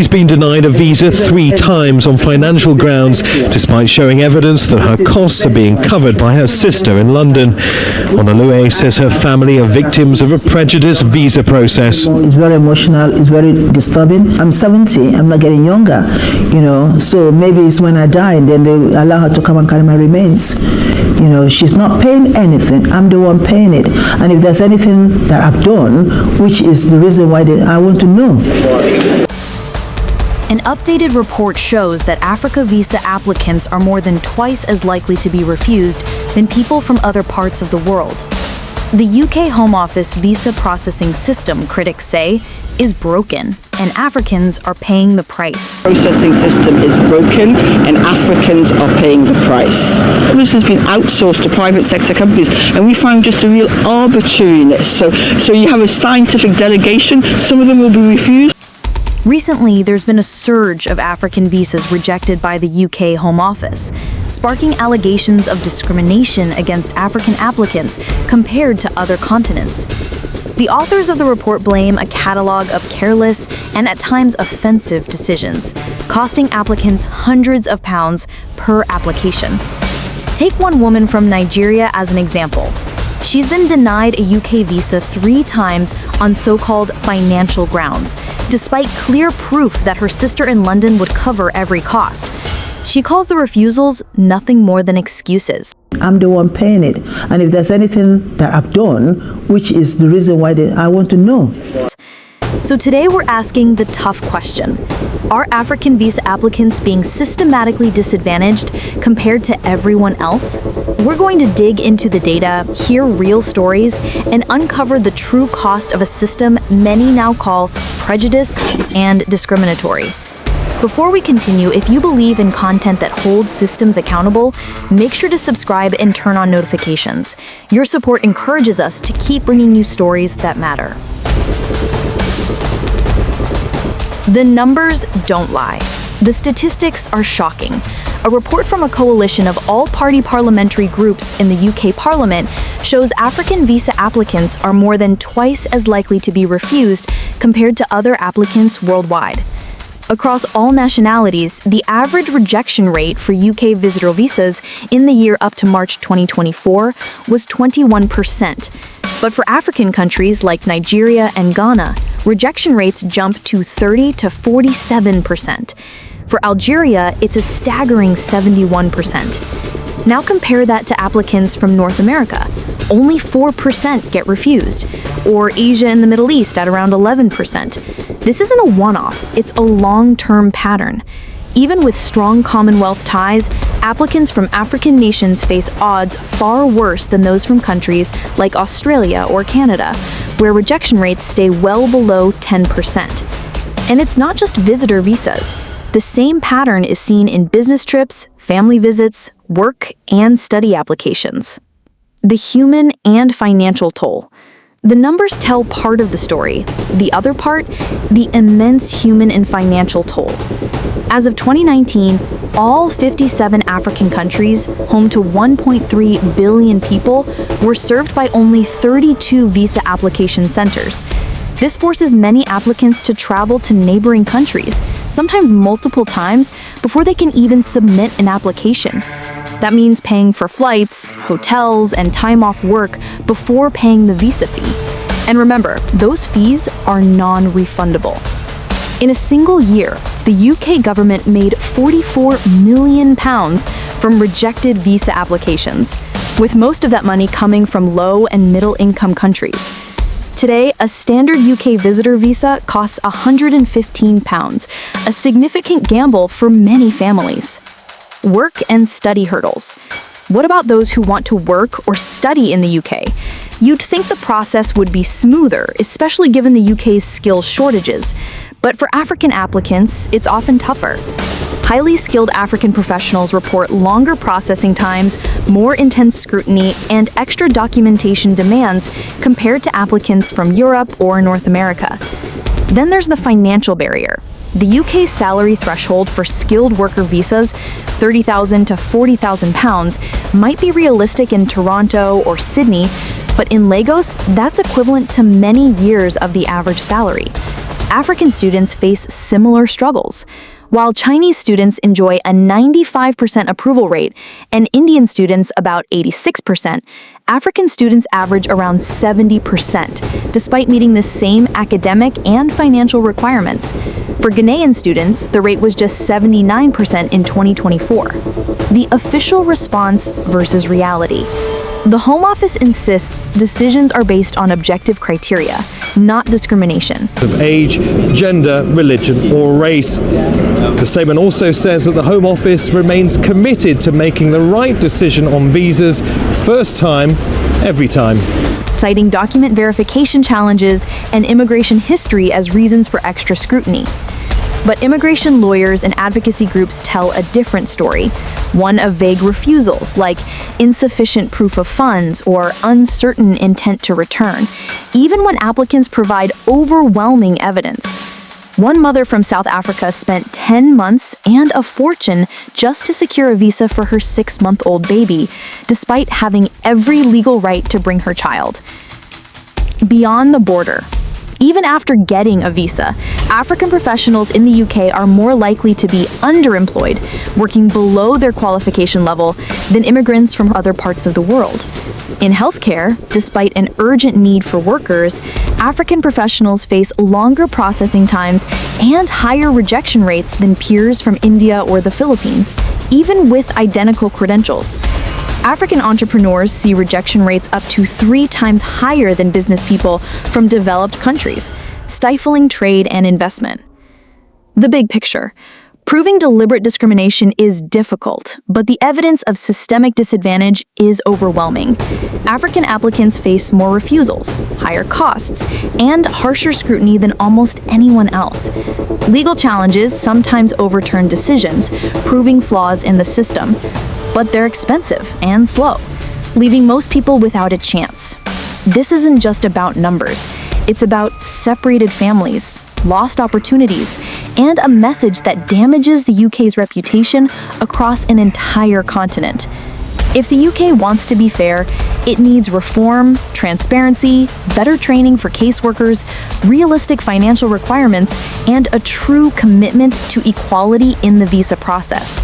She's been denied a visa 3 times on financial grounds, despite showing evidence that her costs are being covered by her sister in London. Onolue says her family are victims of a prejudiced visa process. It's very emotional, it's very disturbing. I'm 70, I'm not getting younger, so maybe it's when I die and then they allow her to come and carry my remains. She's not paying anything, I'm the one paying it. And if there's anything that I've done, which is the reason why I want to know. An updated report shows that Africa visa applicants are more than twice as likely to be refused than people from other parts of the world. The UK Home Office visa processing system, critics say, is broken, and Africans are paying the price. The processing system is broken, and Africans are paying the price. This has been outsourced to private sector companies, and we found just a real arbitrariness. So you have a scientific delegation, some of them will be refused. Recently, there's been a surge of African visas rejected by the UK Home Office, sparking allegations of discrimination against African applicants compared to other continents. The authors of the report blame a catalog of careless and at times offensive decisions, costing applicants hundreds of pounds per application. Take one woman from Nigeria as an example. She's been denied a UK visa 3 times on so-called financial grounds, despite clear proof that her sister in London would cover every cost. She calls the refusals nothing more than excuses. I'm the one paying it. And if there's anything that I've done, which is the reason why I want to know. So today we're asking the tough question. Are African visa applicants being systematically disadvantaged compared to everyone else? We're going to dig into the data, hear real stories, and uncover the true cost of a system many now call prejudiced and discriminatory. Before we continue, if you believe in content that holds systems accountable, make sure to subscribe and turn on notifications. Your support encourages us to keep bringing you stories that matter. The numbers don't lie. The statistics are shocking. A report from a coalition of all-party parliamentary groups in the UK Parliament shows African visa applicants are more than twice as likely to be refused compared to other applicants worldwide. Across all nationalities, the average rejection rate for UK visitor visas in the year up to March 2024 was 21%. But for African countries like Nigeria and Ghana, rejection rates jump to 30 to 47%. For Algeria, it's a staggering 71%. Now compare that to applicants from North America. Only 4% get refused, or Asia and the Middle East at around 11%. This isn't a one-off, it's a long-term pattern. Even with strong Commonwealth ties, applicants from African nations face odds far worse than those from countries like Australia or Canada, where rejection rates stay well below 10%. And it's not just visitor visas. The same pattern is seen in business trips, family visits, work, and study applications. The human and financial toll. The numbers tell part of the story. The other part, the immense human and financial toll. As of 2019, all 57 African countries, home to 1.3 billion people, were served by only 32 visa application centers. This forces many applicants to travel to neighboring countries, sometimes multiple times, before they can even submit an application. That means paying for flights, hotels, and time off work before paying the visa fee. And remember, those fees are non-refundable. In a single year, the UK government made £44 million from rejected visa applications, with most of that money coming from low and middle-income countries. Today, a standard UK visitor visa costs £115, a significant gamble for many families. Work and study hurdles. What about those who want to work or study in the UK? You'd think the process would be smoother, especially given the UK's skills shortages. But for African applicants, it's often tougher. Highly skilled African professionals report longer processing times, more intense scrutiny, and extra documentation demands compared to applicants from Europe or North America. Then there's the financial barrier. The UK's salary threshold for skilled worker visas, £30,000 to £40,000, might be realistic in Toronto or Sydney, but in Lagos, that's equivalent to many years of the average salary. African students face similar struggles. While Chinese students enjoy a 95% approval rate and Indian students about 86%, African students average around 70%, despite meeting the same academic and financial requirements. For Ghanaian students, the rate was just 79% in 2024. The official response versus reality. The Home Office insists decisions are based on objective criteria, not discrimination. Of age, gender, religion, or race. The statement also says that the Home Office remains committed to making the right decision on visas first time, every time. Citing document verification challenges and immigration history as reasons for extra scrutiny. But immigration lawyers and advocacy groups tell a different story, one of vague refusals like insufficient proof of funds or uncertain intent to return, even when applicants provide overwhelming evidence. One mother from South Africa spent 10 months and a fortune just to secure a visa for her 6-month-old baby, despite having every legal right to bring her child. Beyond the border. Even after getting a visa, African professionals in the UK are more likely to be underemployed, working below their qualification level, than immigrants from other parts of the world. In healthcare, despite an urgent need for workers, African professionals face longer processing times and higher rejection rates than peers from India or the Philippines, even with identical credentials. African entrepreneurs see rejection rates up to 3 times higher than business people from developed countries, stifling trade and investment. The big picture. Proving deliberate discrimination is difficult, but the evidence of systemic disadvantage is overwhelming. African applicants face more refusals, higher costs, and harsher scrutiny than almost anyone else. Legal challenges sometimes overturn decisions, proving flaws in the system, but they're expensive and slow, leaving most people without a chance. This isn't just about numbers. It's about separated families, lost opportunities, and a message that damages the UK's reputation across an entire continent. If the UK wants to be fair, it needs reform, transparency, better training for caseworkers, realistic financial requirements, and a true commitment to equality in the visa process.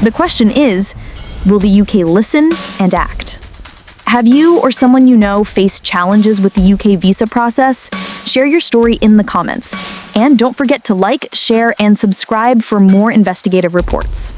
The question is, will the UK listen and act? Have you or someone you know faced challenges with the UK visa process? Share your story in the comments. And don't forget to like, share, and subscribe for more investigative reports.